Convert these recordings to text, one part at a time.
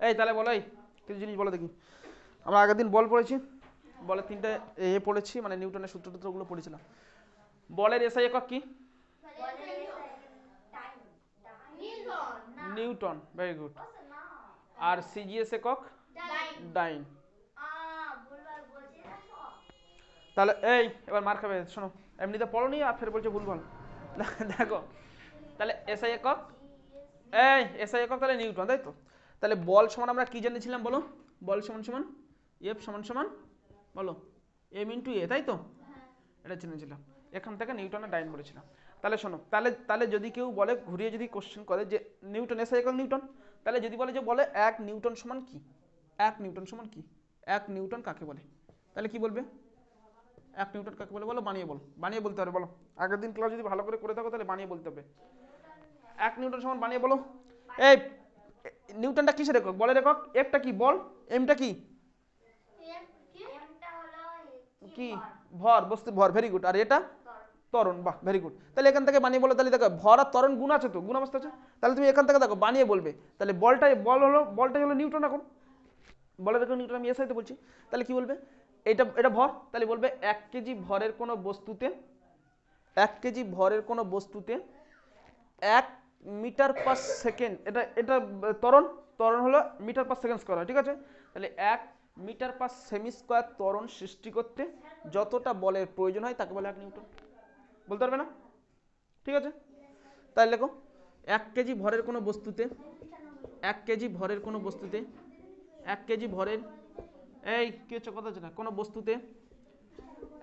এই তাহলে বলো, এই কিছু জিনিস বলো দেখি। আমরা আগের দিন বল পড়েছি, বলের তিনটে পড়েছি, মানে নিউটনের সূত্র টুত্রগুলো পড়েছিলাম। বলের এসআই একক কি? Newton, very good. আর সিজিএস একক? ডাইন। তাহলে এই এবার মার খাবে, শোনো, এমনিতে পড়োনি আর ফের বলছো ভুল ভাল। দেখো তাহলে এসআই একক, এসআই একক তাহলে নিউটন, তাই তো? তাহলে বল সমান আমরা কি জেনেছিলাম বলো? বল সমান সমান এফ সমান সমান বলো এম ইন্টু এ, তাই তো? এটা জেনেছিলাম, এখান থেকে নিউটনের ডাইন বলেছিলাম। তাহলে শোনো, তাহলে তাহলে যদি কেউ বলে, ঘুরিয়ে যদি কোশ্চেন করে যে নিউটন এসআই একক নিউটন, তাহলে যদি বলে যে বলে 1 নিউটন সমান কি, 1 নিউটন সমান কি, 1 নিউটন কাকে বলে, তাহলে কি বলবে? 1 নিউটন কাকে বলে বলো, বানিয়ে বলো, বানিয়ে বলতে হবে বলো। আগের দিন ক্লাস যদি ভালো করে থাকো তাহলে বানিয়ে বলতে হবে। 1 নিউটন সমান বানিয়ে বলো। এই নিউটনটা কিসের একক? বলের একক। এফটা কি বল, এমটা কি কি ভর, বস্তুর ভর, ভেরি গুড। আর এটা ত্বরণ, বাহ ভেরি গুড। তাহলে এখান থেকে বানিয়ে বলো, তাহলে দেখো ভর আর ত্বরণ গুণ আছে তো, গুণ অবস্থা আছে, তাহলে তুমি এখান থেকে দেখো বানিয়ে বলবে। তাহলে বলটাই হলো নিউটন। এখন বলের একক নিউটন, আমি এসআইতে বলছি, তাহলে কি বলবে? এটা এটা ভর, তাহলে বলবে 1 কেজি ভরের কোনো বস্তুতে, 1 কেজি ভরের কোনো বস্তুতে 1 মিটার পার সেকেন্ড, এটা এটা ত্বরণ, ত্বরণ হলো মিটার পার সেকেন্ড স্কয়ার, ঠিক আছে? তাহলে 1 মিটার পার সেমি স্কয়ার ত্বরণ সৃষ্টি করতে যতটা বলের প্রয়োজন হয় তাকে বলে 1 নিউটন। বলতে পারবে না? ঠিক আছে, তাহলে লেখো 1 কেজি ভরের কোনো বস্তুতে, 1 কেজি ভরের কোনো বস্তুতে, 1 কেজি ভরের, এই কি হচ্ছে কথা হচ্ছে না, কোনো বস্তুতে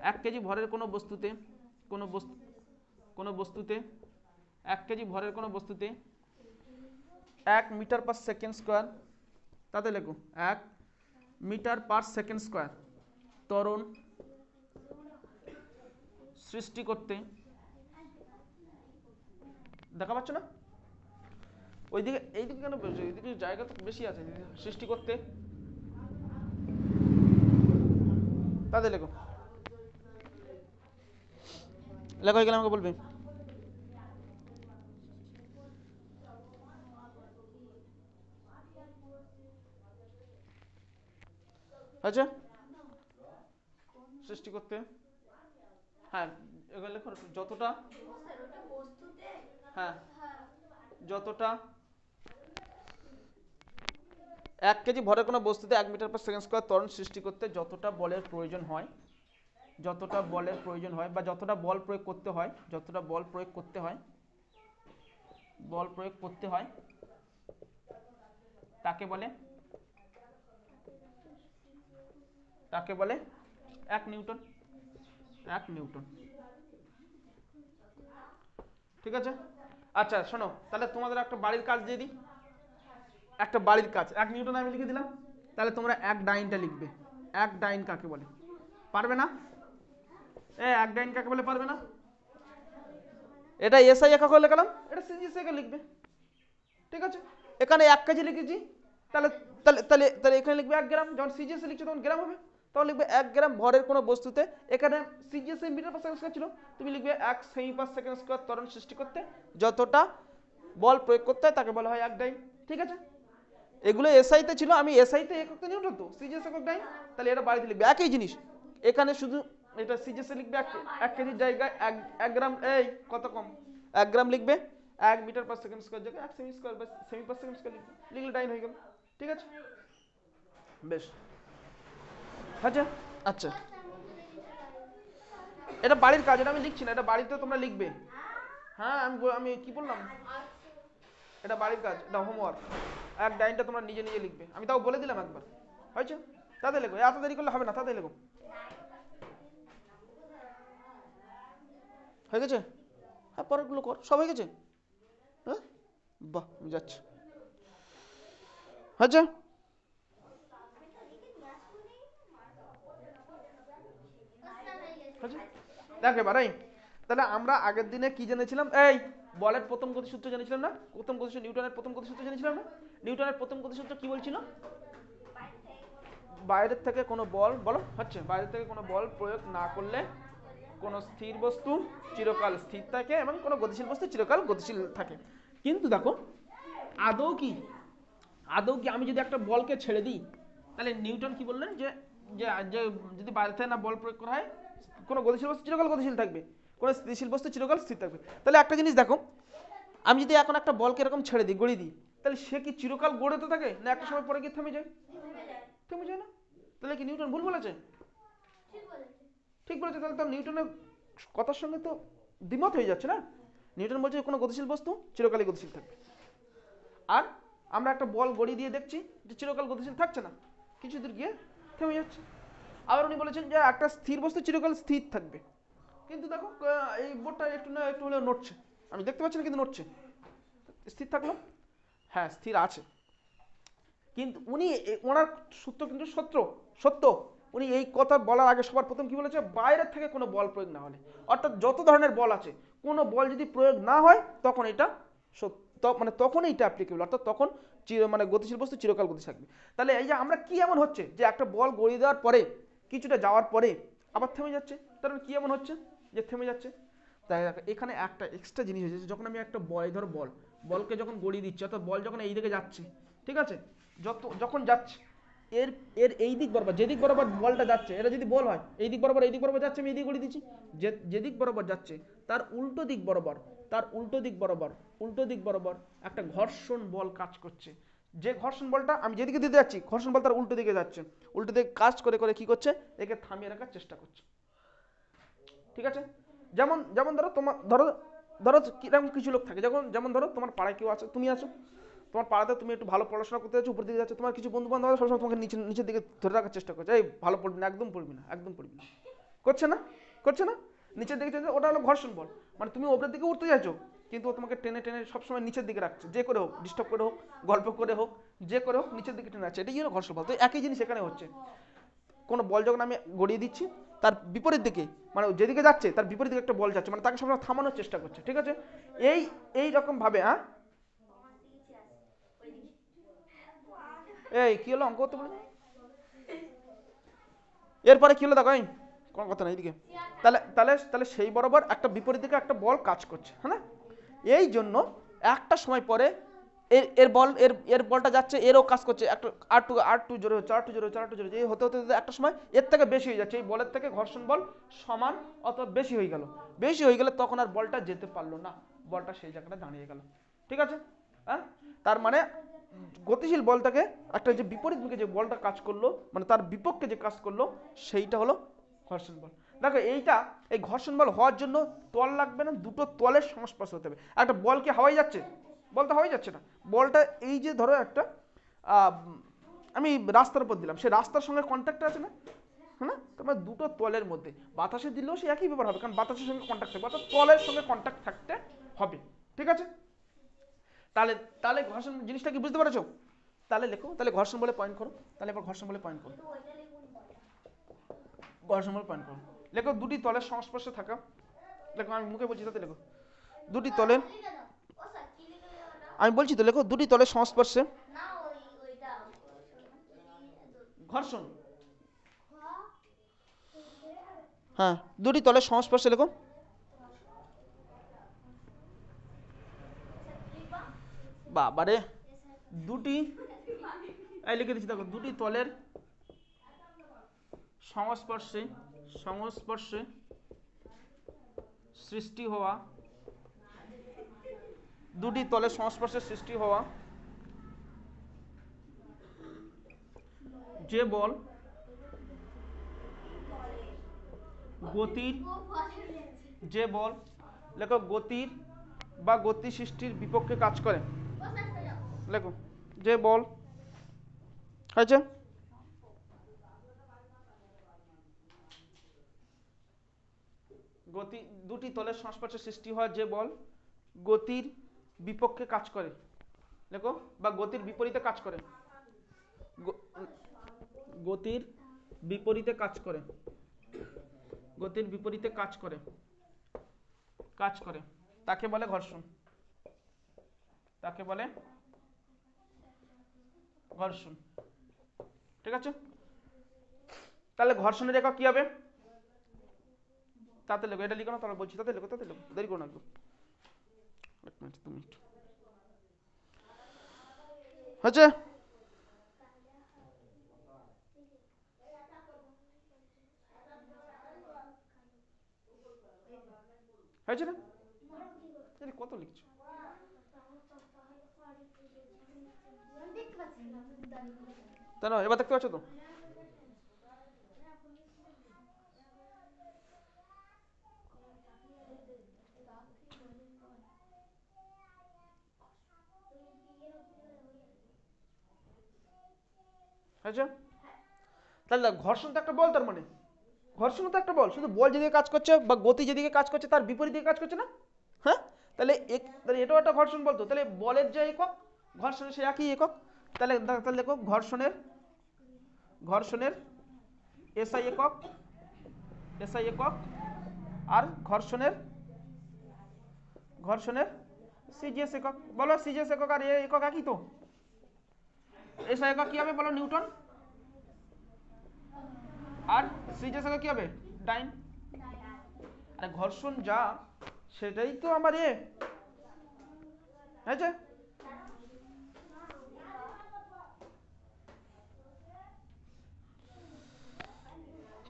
1 কেজি ভরের কোনো বস্তুতে, কোনো বস্তুতে 1 কেজি ভরের কোনো বস্তুতে 1 মিটার পার সেকেন্ড স্কোয়ার, তাতে লেখো 1 মিটার পার সেকেন্ড স্কোয়ার ত্বরণ সৃষ্টি করতে, দেখা পাচ্ছ না ওইদিকে, এইদিকে কেন বেশি, এইদিকে জায়গা তো বেশি আছে, সৃষ্টি করতে, তাতে লেখো, লেখো এগুলো আমাকে বলবে। আচ্ছা, সৃষ্টি করতে, হ্যাঁ এগুলো লেখো যতটা, হ্যাঁ যতটা 1 কেজি ভরের কোনো বস্তুতে 1 মিটার পার সেকেন্ড স্কোয়ার ত্বরণ সৃষ্টি করতে যতটা বলের প্রয়োজন হয়, যতটা বলের প্রয়োজন হয় বা যতটা বল প্রয়োগ করতে হয়, যতটা বল প্রয়োগ করতে হয়, বল প্রয়োগ করতে হয় তাকে বলে, তাকে বলে 1 নিউটন, 1 নিউটন, ঠিক আছে? আচ্ছা শোনো, তাহলে তোমাদের একটা বাড়ির কাজ দিয়ে দিই, একটা বাড়ির কাজ 1 নিউটন আমি লিখে দিলাম, তাহলে তোমরা 1 ডাইনটা লিখবে। 1 ডাইন কাকে বলে? পারবে না? 1 ডাইন কাকে বলে, পারবে না? এটা এসআই একক লিখলাম, এটা সিজিএস একক লিখবে, ঠিক আছে? এখানে 1 কেজি লিখেছি, তাহলে তাহলে তাহলে তাহলে এখানে লিখবে 1 গ্রাম, যখন সিজিএস লিখছো তখন গ্রাম হবে, তখন লিখবে 1 গ্রাম ভরের কোনো বস্তুতে, এখানে CGS metre per second square ছিল, তুমি লিখবে 1 সেমি পার সেকেন্ড স্কয়ার ত্বরণ সৃষ্টি করতে যতটা বল প্রয়োগ করতে হয় তাকে বলা হয় 1 ডাইন, ঠিক আছে? এগুলো এসআইতে ছিল, আমি এসআইতে একক নিউটন, তো সিজিএস একক ডাইন, তাহলে এটা বাড়িতে লিখবে একই জিনিস। এখানে শুধু এটা সিজিএস লিখবে 1 কেজির জায়গায় 1 গ্রাম, এই কত কম, 1 গ্রাম লিখবে, 1 মিটার পার সেকেন্ড স্কয়ার জায়গায় 1 সেমি স্কয়ার বা সেমি পার সেকেন্ড স্কয়ার লিখবে, লিখলে ডাইন হয়ে গেল, ঠিক আছে? বেশ, আচ্ছা আচ্ছা, এটা বাড়ির কাজ, এটা আমি লিখছি না, এটা বাড়িতে তোমরা লিখবে। হ্যাঁ আমি আমি কি বললাম, এটা বাড়ির কাজ, এটা হোমওয়ার্ক। 1 ডাইনটা তোমরা নিজে নিজে লিখবে, আমি তাও বলে দিলাম একবার, হয়েছে? তাতে লেখো, এত দেরি করলে হবে না, তাতে লেখো, হয়ে গেছে? হ্যাঁ পরেরগুলো কর, সব হয়ে গেছে? হ্যাঁ বাহ, আমি যাচ্ছি, আচ্ছা আচ্ছা দেখো এবার, এই তাহলে আমরা আগের দিনে কি জেনেছিলাম, এই বলের প্রথম গতিসূত্র জেনেছিলাম না, প্রথম গতিসূত্র, নিউটনের প্রথম গতিসূত্র জেনেছিলাম না? নিউটনের প্রথম গতিসূত্র কি বলছিল? বাইরের থেকে কোনো বল, বলো হচ্ছে, বাইরের থেকে কোনো বল প্রয়োগ না করলে কোনো স্থির বস্তু চিরকাল স্থির থাকে এবং কোনো গতিশীল বস্তু চিরকাল গতিশীল থাকে। কিন্তু দেখো আদৌ কি, আদৌ কি আমি যদি একটা বলকে ছেড়ে দিই, তাহলে নিউটন কি বললেন যে যে যে যদি বাইরে থেকে না বল প্রয়োগ করা হয়, কোনো গতিশীল বস্তু চিরকাল গতিশীল থাকবে, কোনো স্থিতিশীল বস্তু চিরকাল স্থির থাকবে। তাহলে একটা জিনিস দেখো, আমি যদি এখন একটা বলকে এরকম ছেড়ে দিই, গড়িয়ে দিই, তাহলে সে কি চিরকাল গড়তে থাকে, না একটা সময় পরে কি থেমে যায়? থেমে যায় না। তাহলে কি নিউটন ভুল বলেছে? ঠিক বলেছে। তাহলে তো নিউটনের কথার সঙ্গে তো দ্বিমত হয়ে যাচ্ছে না। নিউটন বলছে কোনো গতিশীল বস্তু চিরকালই গতিশীল থাকবে, আর আমরা একটা বল গড়িয়ে দিয়ে দেখছি যে চিরকাল গতিশীল থাকছে না, কিছু দূর গিয়ে থেমে যাচ্ছে। আবার উনি বলেছেন যে একটা স্থির বস্তু চিরকাল স্থির থাকবে, কিন্তু দেখো এই বোর্ডটা একটু না একটু হলেও নড়ছে, আমি দেখতে পাচ্ছি না কিন্তু নড়ছে, স্থির থাকলো? হ্যাঁ স্থির আছে। কিন্তু উনি ওনার সূত্র কিন্তু সত্য। উনি এই কথা বলার আগে সবার প্রথম কি বলেছে, বাইরের থেকে কোনো বল প্রয়োগ না হলে, অর্থাৎ যত ধরনের বল আছে কোনো বল যদি প্রয়োগ না হয় তখন এটা সত্য, মানে তখন এটা অ্যাপ্লিকেবল, অর্থাৎ তখন মানে গতিশীল বস্তু চিরকাল গতি থাকবে। তাহলে এই যে আমরা কি এমন হচ্ছে যে একটা বল গড়িয়ে দেওয়ার পরে কিছুটা যাওয়ার পরে আবার থেমে যাচ্ছে, তার মানে কি এমন হচ্ছে যে থেমে যাচ্ছে? তাই এখানে একটা এক্সট্রা জিনিস হয়েছে, যখন আমি একটা বল, ধরো বলকে যখন গড়িয়ে দিচ্ছি, অর্থাৎ বল যখন এই দিকে যাচ্ছে, ঠিক আছে, যখন যাচ্ছে এর এর এই দিক বরাবর, যেদিক বরাবর বলটা যাচ্ছে, এটা যদি বল হয় এই দিক বরাবর যাচ্ছে, আমি এই দিক গড়িয়ে দিচ্ছি, যেদিক বরাবর যাচ্ছে তার উল্টো দিক বরাবর একটা ঘর্ষণ বল কাজ করছে। যে ঘর্ষণ বলটা আমি যেদিকে দিতে যাচ্ছি, ঘর্ষণ বল তার উল্টো দিকে যাচ্ছে, উল্টো দিকে কাজ করে করে কি করছে, একে থামিয়ে রাখার চেষ্টা করছে। ঠিক আছে? যেমন যেমন ধরো তোমার ধরো ধরো কিরকম কিছু লোক থাকে, যেমন ধরো তোমার পাড়ায় কেউ আছে, তুমি আছো, তোমার পাড়াতে তুমি একটু ভালো পড়াশোনা করতে যাচ্ছ, উপর দিকে যাচ্ছে, তোমার কিছু বন্ধু বান্ধব সবসময় তোমাকে নিচের দিকে ধরে রাখার চেষ্টা করছে, এই ভালো পড়বি না, একদম পড়বি না, একদম পড়বি না, করছে না নিচের দিকে চলছে, ওটা হলো ঘর্ষণ বল। মানে তুমি ওপরের দিকে উঠতে যাচ্ছ, কিন্তু ও তোমাকে টেনে টেনে সবসময় নিচের দিকে রাখছে, যে করে হোক, ডিস্টার্ব করে হোক, গল্প করে হোক, যে করে হোক নিচের দিকে টেনে রাখছে, এটাই হলো ঘর্ষণ বল। তো একই জিনিস এখানে হচ্ছে, কোনো বল যখন আমি গড়িয়ে দিচ্ছি, তার বিপরীত দিকে, মানে যেদিকে যাচ্ছে তার বিপরীত দিকে একটা বল যাচ্ছে, মানে তাকে সবসময় থামানোর চেষ্টা করছে। ঠিক আছে? এই রকম ভাবে, হ্যাঁ এই কি হলো, অঙ্ক করতে বলে, এরপরে কি হলো দেখো, কোনো কথা নাই এদিকে, তাহলে তাহলে তাহলে সেই বরাবর একটা বিপরীত দিকে একটা বল কাজ করছে, হ্যাঁ না? এই জন্য একটা সময় পরে এর বলটা যাচ্ছে, এরও কাজ করছে, একটা আর টু জোরে হচ্ছে, এই হতে হতে হতে একটা সময় এর থেকে বেশি হয়ে যাচ্ছে, এই বলের থেকে ঘর্ষণ বল সমান অথবা বেশি হয়ে গেলে তখন আর বলটা যেতে পারলো না, বলটা সেই জায়গাটা দাঁড়িয়ে গেল। ঠিক আছে? হ্যাঁ, তার মানে গতিশীল বলটাকে একটা যে বিপরীত দিকে যে বলটা কাজ করলো, মানে তার বিপক্ষে যে কাজ করলো, সেইটা হলো ঘর্ষণ বল। দেখো এই ঘর্ষণ বল হওয়ার জন্য তল লাগবে না, দুটো তলের সংস্পর্শ হতে হবে। একটা বল কি হাওয়ায় যাচ্ছে? বলটা হাওয়ায় যাচ্ছে না, বলটা এই যে ধরো একটা আমি রাস্তার উপর দিলাম, সে রাস্তার সঙ্গে কন্ট্যাক্ট আছে না, হ্যাঁ না? তোমার দুটো তলের মধ্যে বাতাসে দিলেও সে একই ব্যাপার হবে, কারণ বাতাসের সঙ্গে কন্ট্যাক্ট থাকবে, অর্থাৎ তলের সঙ্গে কন্ট্যাক্ট থাকতে হবে। ঠিক আছে? তাহলে তাহলে ঘর্ষণ জিনিসটা কি বুঝতে পেরেছো? তাহলে লেখো, তাহলে ঘর্ষণ বলে পয়েন্ট করো, তাহলে এবার ঘর্ষণ বলে পয়েন্ট করো, ঘর্ষণ বলে পয়েন্ট করো। লেখো দুটি তলের সংস্পর্শে থাকা, লেখো, আমি মুখে বলছি তাতে লেখো, দুটি তলের, আমি বলছি তো লেখো, দুটি তলের সংস্পর্শে ঘর্ষণ, হ্যাঁ দুটি তলের সংস্পর্শে লেখো, বাবারে দুটি, এই লিখে দিচ্ছি দেখো, দুটি তলের সংস্পর্শে সৃষ্টি হওয়া, দুটি তলের সংস্পর্শে সৃষ্টি হওয়া যে বল গতির, যে বল লেখো গতির বা গতি সৃষ্টির বিপক্ষে কাজ করে, লেখো যে বল, হয়েছে? গতি, দুটি তলের সংস্পর্শে সৃষ্টি হয় যে বল গতির বিপক্ষে কাজ করে, লেখো, বা গতির বিপরীতে কাজ করে, গতির বিপরীতে কাজ করে, গতির বিপরীতে কাজ করে তাকে বলে ঘর্ষণ, তাকে বলে ঘর্ষণ। ঠিক আছে? তাহলে ঘর্ষণের রেখা কি হবে? তাতে লেখো, এটা লিখো না, তাহলে বলছি, তাতে লেখো, দেরি করো না একটু, এক মিনিট, 2 মিনিট হচ্ছে। হয়েছে না? কত লিখছো? তা না, এবার দেখতে পাচ্ছ তো? হয়েছে? তাহলে দেখ, ঘর্ষণ তো একটা বল, তার মানে ঘর্ষণ তো একটা বল, শুধু বল যেদিকে কাজ করছে বা গতি যেদিকে কাজ করছে তার বিপরীত দিকে কাজ করছে না? হ্যাঁ, তাহলে তাহলে এটাও একটা ঘর্ষণ বল তো। তাহলে বলের যে একক, ঘর্ষণের সে একই একক। তাহলে তাহলে দেখো, ঘর্ষণের ঘর্ষণের এসআই একক, এসআই একক, আর ঘর্ষণের ঘর্ষণের সিজিএস একক। বলো সিজিএস একক আর এ একক একই তো? এসআই একক কি হবে বলো? নিউটন। আর সিজিএস একক কি হবে? ডাইন। আরে ঘর্ষণ যা, সেটাই তো আমার এ হয়েছে।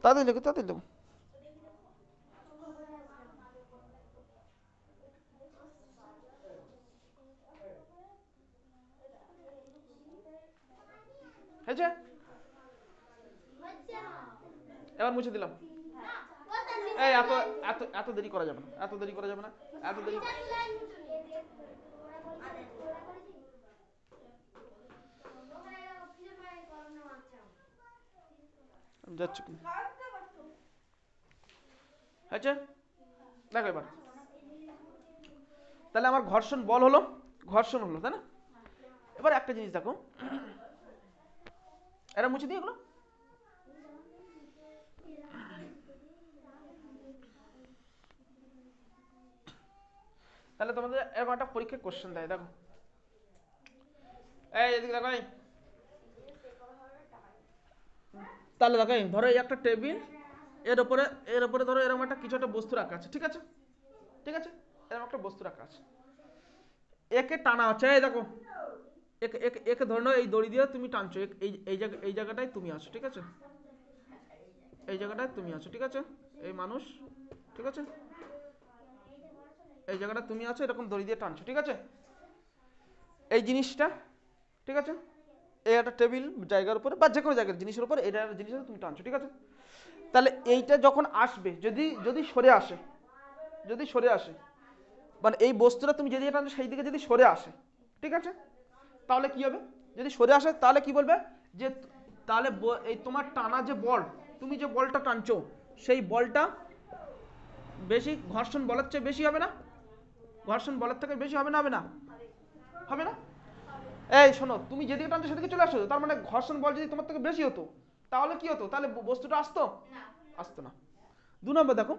তাদের লেখো, তাদের লেখো। হয়েছে? এবার মুছে দিলাম। এই এত এত এত দেরি করা যাবে না, এত দেরি করা যাবে না, এত দেরি। যাচ্ছি হয়েছে? দেখো এবার, তাহলে আমার ঘর্ষণ বল হলো, ঘর্ষণ হলো, তাই না? এবার একটা জিনিস দেখো, এটা মুছে দিয়ে এগুলো। তাহলে তোমাদের এরকম একটা পরীক্ষা কোশ্চেন দেয়, দেখো এই এদিকে দেখো। তাহলে দেখো, ধরো এই একটা টেবিল, এর উপরে ধরো এরকম একটা কিছু একটা বস্তু রাখা আছে, ঠিক আছে? ঠিক আছে, এরকম একটা বস্তু রাখা আছে, একে টানা হচ্ছে। এই দেখো, একে একে একে ধরে নাও, এই দড়ি দিয়ে তুমি টানছো, এই জায়গাটায় তুমি আছো, ঠিক আছে? এই জায়গাটায় তুমি আছো, ঠিক আছে? এই মানুষ, ঠিক আছে? এই জায়গাটা তুমি আছো, এরকম দড়ি দিয়ে টানছো, ঠিক আছে? এই জিনিসটা, ঠিক আছে? এই একটা টেবিল জায়গার উপরে বা যে কোনো জায়গার জিনিসের উপর এটা জিনিসটা তুমি টানছো, ঠিক আছে? তাহলে এইটা যখন আসবে, যদি যদি সরে আসে, যদি সরে আসে, মানে এই বস্তুটা তুমি যেদিকে টানছো সেই দিকে যদি সরে আসে, ঠিক আছে? তাহলে কি হবে? যদি সরে আসে তাহলে কি বলবে? যে তাহলে এই তোমার টানা যে বল, তুমি যে বলটা টানছো, সেই বলটা বেশি ঘর্ষণ বলের চেয়ে বেশি হবে না? ঘর্ষণ বলের থেকে বেশি হবে না? হবে না? হবে না? এই শোনো, তুমি যেদিকে টানছো সেদিকে চলে আসো, তার মানে ঘর্ষণ বল যদি তোমার থেকে বেশি হতো তাহলে কি হতো? তাহলে বস্তুটা আসতো? আসতো না। 2 নম্বর দেখো,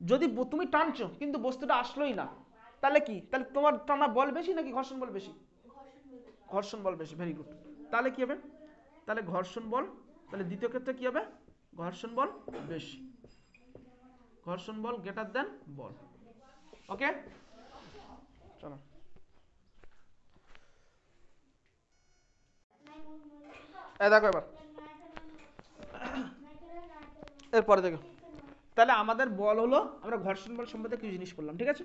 যদি তুমি টানছো কিন্তু বস্তুটা আসলোই না, তাহলে কি? তাহলে তোমার টানা বল বেশি নাকি ঘর্ষণ বল বেশি? ঘর্ষণ বল বেশি। Very good. তাহলে কি হবে? তাহলে ঘর্ষণ বল, তাহলে দ্বিতীয় ক্ষেত্রে কি হবে? ঘর্ষণ বল বেশি, ঘর্ষণ বল গ্রেটার দেন বল। ওকে, চলো দেখো এবার, এরপরে দেখো, তাহলে আমাদের বল হলো, আমরা ঘর্ষণ বল সম্বন্ধে কিছু জিনিস পড়লাম, ঠিক আছে?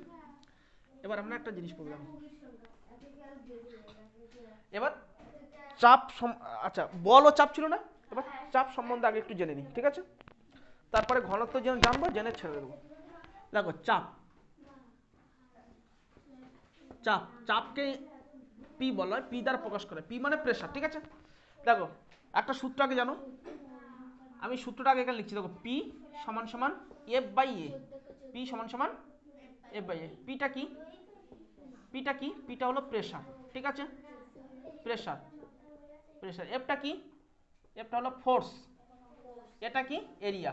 এবার আমরা একটা জিনিস পড়লাম, এবার চাপ আচ্ছা, বল ও চাপ ছিল না? এবার চাপ সম্বন্ধে আগে একটু জেনে নিই, ঠিক আছে? তারপরে ঘনত্ব জানবো, জেনে ছেড়ে দেবো। দেখো চাপ, চাপ চাপকে পি বলা হয়, পি দ্বারা প্রকাশ করে। পি মানে প্রেসার, ঠিক আছে? দেখো একটা সূত্র আগে জানো, আমি সূত্রটা আগে এখানে লিখছি। দেখো পি সমান সমান এফ বাই এ, পি সমান সমান এফ বাই এ। পিটা কি? পিটা কি? পিটা হলো প্রেসার, ঠিক আছে? Pressure, pressure. এফটা কি? এফটা হলো ফোর্স। এটা কি? এরিয়া।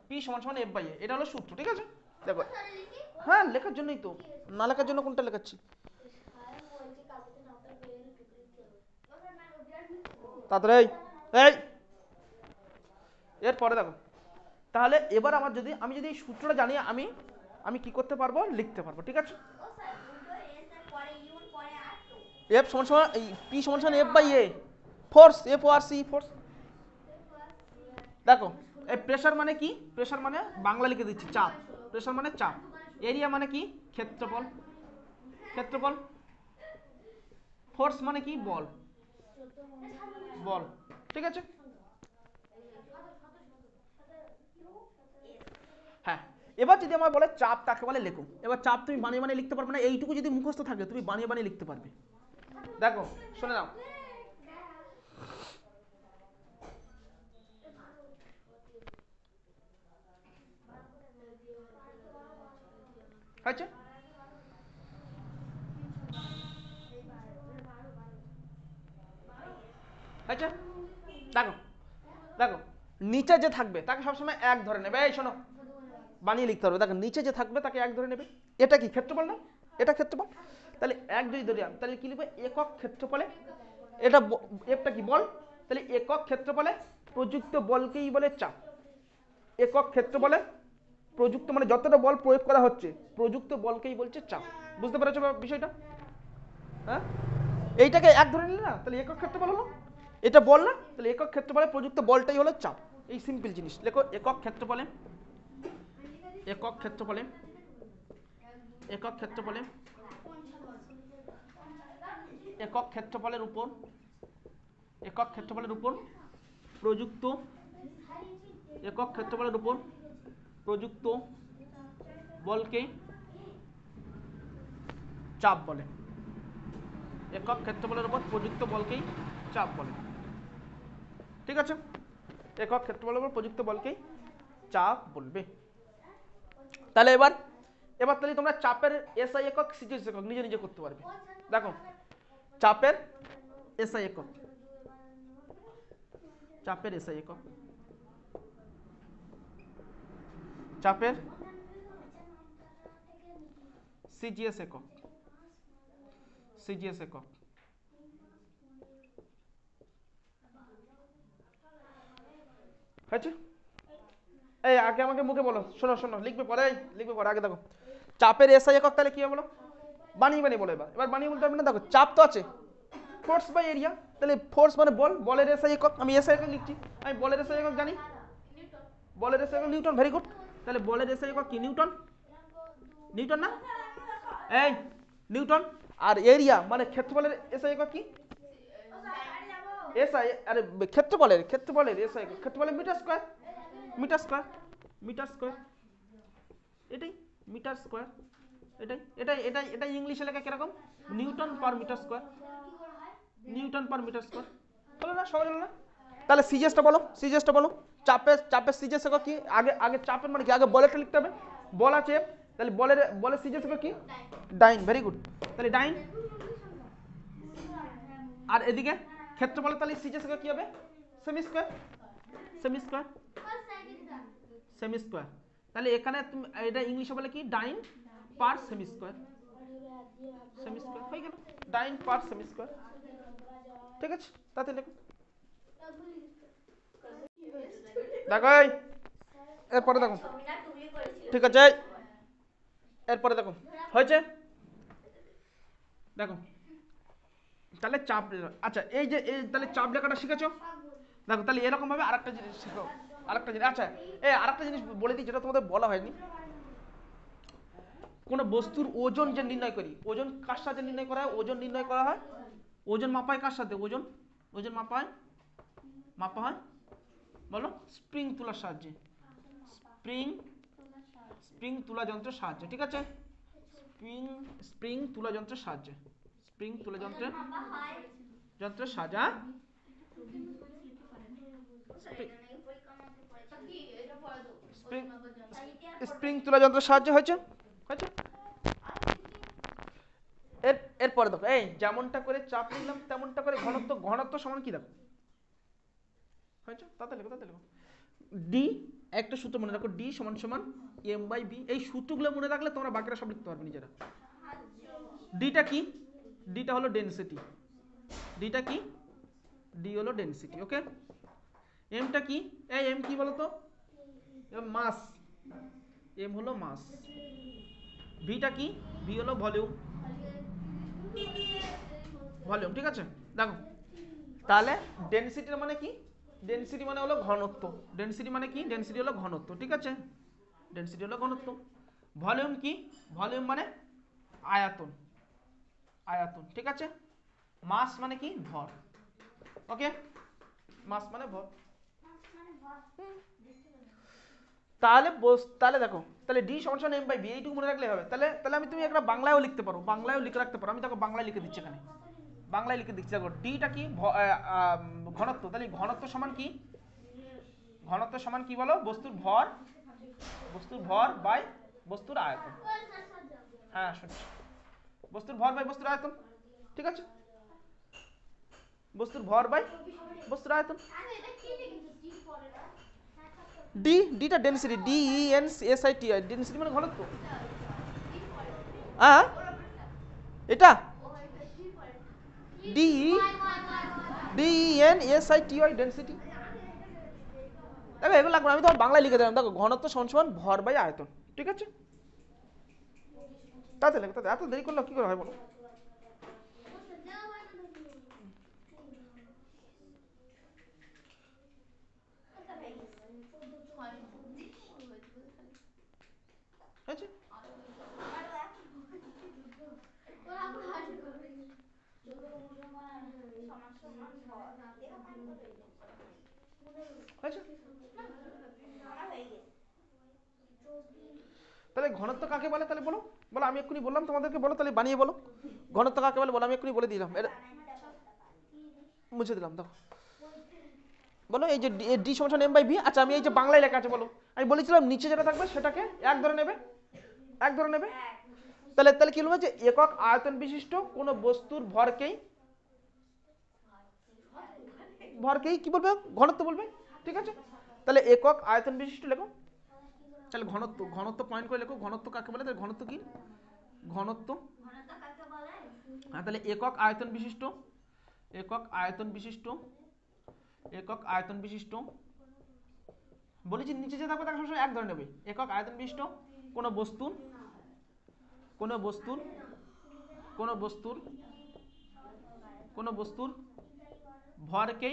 পি সমান সমান এফ বাই এ, এটা হলো সূত্র, ঠিক আছে? দেখো, হ্যাঁ লেখার জন্যই তো, না লেখার জন্য কোনটা লেখাচ্ছি? তাড়াতাড়ি এই, এরপরে দেখো, তাহলে এবার আমার যদি আমি যদি এই সূত্রটা জানি, আমি আমি কি করতে পারবো? লিখতে পারবো, ঠিক আছে? এফ সমান সমান পি সমান সমান F by A, force, F O R C, force. দেখো এই প্রেসার মানে কি? প্রেসার মানে বাংলা লিখে দিচ্ছি চাপ। প্রেসার মানে চাপ, এরিয়া মানে কি ক্ষেত্রফল, ক্ষেত্রফল, ফোর্স মানে কি বল, বল, ঠিক আছে। হ্যাঁ, এবার যদি আমার বলে চাপ কাকে বলে লেখো, এবার চাপ তুমি বানিয়ে বানিয়ে লিখতে পারবে না, এইটুকু যদি মুখস্থ থাকে তুমি বানিয়ে বানিয়ে লিখতে পারবে। দেখো শুনে নাও, হয়েছে? হয়েছে? দেখো দেখো নিচে যে থাকবে তাকে সবসময় এক ধরে নেবে, এই শোনো বানিয়ে লিখতে হবে, দেখো নিচে যে থাকবে তাকে এক ধরে নেবে, এটা কি ক্ষেত্রফল না, এটা ক্ষেত্রফল, তাহলে এক যদি ধরি তাহলে কি লিখবে একক ক্ষেত্রফলে, এটা একটা কি বল, তাহলে একক ক্ষেত্রফলে প্রযুক্ত বলকেই বলে চাপ, একক ক্ষেত্রফলে প্রযুক্ত মানে যতটা বল প্রয়োগ করা হচ্ছে প্রযুক্ত বলকেই বলছে চাপ, বুঝতে পেরেছো বিষয়টা? হ্যাঁ, এইটাকে এক ধরে নিলে না তাহলে একক ক্ষেত্রফল হলো, এটা বল না, তাহলে একক ক্ষেত্রফলে প্রযুক্ত বলটাই হলো চাপ, এই সিম্পল জিনিস লেখো, একক ক্ষেত্রফলে, একক ক্ষেত্রফলে, একক ক্ষেত্রফলে, একক ক্ষেত্রফলের উপর, একক ক্ষেত্রফলের উপর প্রযুক্ত, একক ক্ষেত্রফলের উপর প্রযুক্ত বলকে চাপ বলে, একক ক্ষেত্রফলের উপর প্রযুক্ত বলকেই চাপ বলে, ঠিক আছে? একক ক্ষেত্রফলের উপর প্রযুক্ত বলকেই চাপ বলবে। তাহলে এবার এবার তাহলে তোমরা চাপের এসআই একক সিজিএস একক নিজে নিজে করতে পারবে। দেখো চাপের এসআই একক, চাপের এসআই একক, চাপের সিজিএস একক, সিজিএস একক, হয়েছে? এই আগে আমাকে মুখে বলো, শোনো শোনো লিখবে পরে, লিখবে পরে, আগে দেখো চাপের এসআই একক তাহলে কি হবে বলো, বানিয়ে বানিয়ে বলো, এবার এবার বানিয়ে বলতে হবে না, দেখো চাপ তো আছে, ফোর্স বাই এরিয়া, তাহলে ফোর্স মানে বল, বলের এসআই একক, আমি এসআই একক লিখছি, আমি বলের এসআই একক জানি, বলের এসআই একক নিউটন, ভেরি গুড, তাহলে বলের এসআই একক কি নিউটন, নিউটন না, এই নিউটন, আর এরিয়া মানে ক্ষেত্রফলের এসআই একক কি, এসআই, আরে ক্ষেত্রফলের, ক্ষেত্রফলের এসআই একক, ক্ষেত্রফলের metre square, metre square, metre square, এটাই মিটার স্কয়ার, এটাই এটাই এটাই এটাই ইংলিশে লেখা কিরকম, newton per metre square, newton per metre square, হলো না, সহজ হলো না? তাহলে সিজিএসটা বলো, সিজিএসটা বলো, চাপের চাপের সিজিএস একক কি, আগে আগে চাপের মানে কি, আগে বলেরটা লিখতে হবে, বল আছে, তাহলে বলের বলের সিজিএস একক কি ডাইন, ভেরি গুড, তাহলে ডাইন, আর এদিকে ক্ষেত্রফলে তাহলে সিজিএস একক কি হবে semi square, semi square, semi square, তাহলে এখানে তুমি এটা ইংলিশে বলে কি ডাইন পার সেমি স্কয়ার, সেমি স্কয়ার হয়ে গেল, ডাইন পার সেমি স্কয়ার, ঠিক আছে? তাতে লেখো, দেখো এরপরে দেখো, ঠিক আছে এরপরে দেখো হয়েছে, দেখো তাহলে চাপ, আচ্ছা এই যে এই তাহলে চাপ লেখাটা শিখেছো, দেখো তাহলে এরকম ভাবে আরেকটা জিনিস শিখো, আরেকটা জিনিস, আচ্ছা এই আরেকটা জিনিস বলে দিই যেটা তোমাদের বলা হয়নি, কোন বস্তুর ওজন যে নির্ণয় করি, ওজন কার সাথে নির্ণয় করা হয়, ওজন নির্ণয় করা হয়, ওজন মাপা হয় কার সাথে, ওজন, ওজন মাপা হয়, মাপা হয় বলো স্প্রিং তুলার সাহায্যে, স্প্রিং, স্প্রিং তুলা যন্ত্রের সাহায্যে, ঠিক আছে? স্প্রিং, স্প্রিং তুলা যন্ত্রের সাহায্যে, স্প্রিং তুলা যন্ত্রের যন্ত্রের সাহায্যে, স্প্রিং, স্প্রিং তুলা যন্ত্রের সাহায্যে, হয়েছে? হয়েছে? এর এরপরে দেখো এই যেমনটা করে চাপ নিলাম তেমনটা করে ঘনত্ব, ঘনত্ব সমান কি দেখো, হয়েছে? তাতে লেখো, তাতে লেখো, ডি, একটা সূত্র মনে রাখো, ডি সমান সমান এম বাই বি, এই সূত্রগুলো মনে রাখলে তোমরা বাকিটা সব লিখতে পারবে নিজেরা। ডিটা কি, ডিটা হলো ডেনসিটি, ডিটা কি, ডি হলো ডেনসিটি, ওকে? এমটা কি, এই এম কি বলতো, মাস, এম হলো মাস, ভিটা কি, ভি হলো ভলিউম, ভলিউম, ঠিক আছে? দেখো তাহলে ডেনসিটি মানে কি, ডেনসিটি মানে হলো ঘনত্ব, ডেনসিটি মানে কি, ডেনসিটি হলো ঘনত্ব, ঠিক আছে? ডেনসিটি হলো ঘনত্ব, ভলিউম কি? ভলিউম মানে আয়তন, আয়তন, ঠিক আছে। মাস মানে কি? ভর। ওকে, মাস মানে ভর। তাহলে তাহলে দেখো, তাহলে ডি সমান সমান এম বাই বি, এইটুকু মনে রাখলে হবে। তাহলে তাহলে আমি তুমি একটা বাংলায়ও লিখতে পারো, বাংলায়ও লিখে রাখতে পারো। আমি দেখো বাংলায় লিখে দিচ্ছি এখানে, বাংলায় লিখে দিচ্ছি। দেখো ডিটা কি? ঘনত্ব। তাহলে ঘনত্ব সমান কি? ঘনত্ব সমান কি বলো? বস্তুর ভর, বস্তুর ভর বাই বস্তুর আয়তন। হ্যাঁ শুনছি, বস্তুর ভর বাই বস্তুর আয়তন, ঠিক আছে। বস্তুর ভর বাই বস্তুর আয়তন। ডি, ডিটা density, D E N S I T I, density মানে ঘনত্ব। হ্যাঁ এটা D D E N S I T I, density. দেখো এগুলো লাগবে না, আমি তোমার বাংলায় লিখে দিলাম। দেখো ঘনত্ব সমান সমান ভর বাই আয়তন, ঠিক আছে। তাতে লেখো, তাতে এত দেরি করলে কি করে হয় বলো? হয়েছে? হয়েছে? তাহলে ঘনত্ব কাকে বলে তাহলে বলো? বলো, আমি এক্ষুনি বললাম তোমাদেরকে, বলো তাহলে বানিয়ে বলো। ঘনত্ব কাকে বলে বলো? আমি এক্ষুনি বলে দিলাম, এটা মুছে দিলাম। দেখো বলো, এই যে ডি সমান এম বাই ভি। আচ্ছা আমি এই যে বাংলায় লেখা আছে বলো, আমি বলেছিলাম নিচে যেটা থাকবে সেটাকে এক ধরে নেবে, এক ধরে নেবে। তাহলে তাহলে কি বলবো? যে একক আয়তন বিশিষ্ট কোন বস্তুর ভরকেই, ভরকেই কি বলবে? ঘনত্ব বলবে, ঠিক আছে। তাহলে একক আয়তন বিশিষ্ট লেখো। তাহলে ঘনত্ব, ঘনত্ব পয়েন্ট করে লেখো। ঘনত্ব কাকে বলে? তাহলে ঘনত্ব কি? ঘনত্ব, হ্যাঁ তাহলে একক আয়তন বিশিষ্ট, একক আয়তন বিশিষ্ট, একক আয়তন বিশিষ্ট, বলেছি নিচে যে থাকবে তাকে সবসময় এক ধরে নেবে। একক আয়তন বিশিষ্ট কোন বস্তুর, কোন বস্তুর, কোন বস্তুর, কোন বস্তুর ভরকে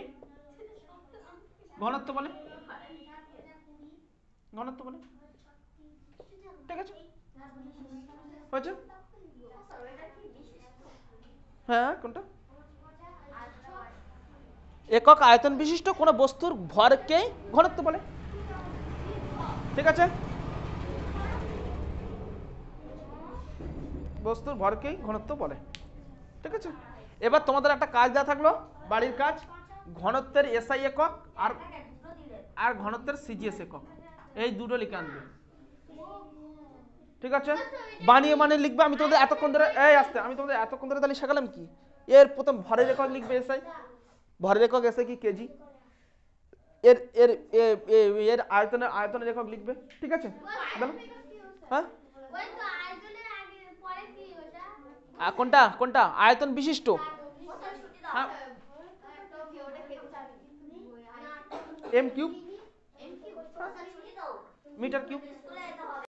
ঘনত্ব বলে, ঘনত্ব বলে, ঠিক আছে। হয়েছে? হ্যাঁ কোনটা? একক আয়তন বিশিষ্ট কোন বস্তুর ভরকে ঘনত্ব বলে, ঠিক আছে। বস্তুর ভরকেই ঘনত্ব বলে, ঠিক আছে। এবার তোমাদের একটা কাজ দেওয়া থাকলো, বাড়ির কাজ। ঘনত্বের এসআই একক আর আর ঘনত্বের সিজিএস একক, এই দুটো লিখে আনবে, ঠিক আছে। বানিয়ে মানে লিখবে। আমি তোমাদের এতক্ষণ ধরে, এই আসতে, আমি তোমাদের এতক্ষণ ধরে তাহলে শেখালাম কি? এর প্রথম ভরের একক লিখবে এসআই, ভরের একক এসআই কি? কেজি। এর এর এর আয়তনের, আয়তনের একক লিখবে, ঠিক আছে। বলো হ্যাঁ, কোনটা কোনটা? আয়তন বিশিষ্ট, হ্যাঁ এম কিউব, মিটার কিউব,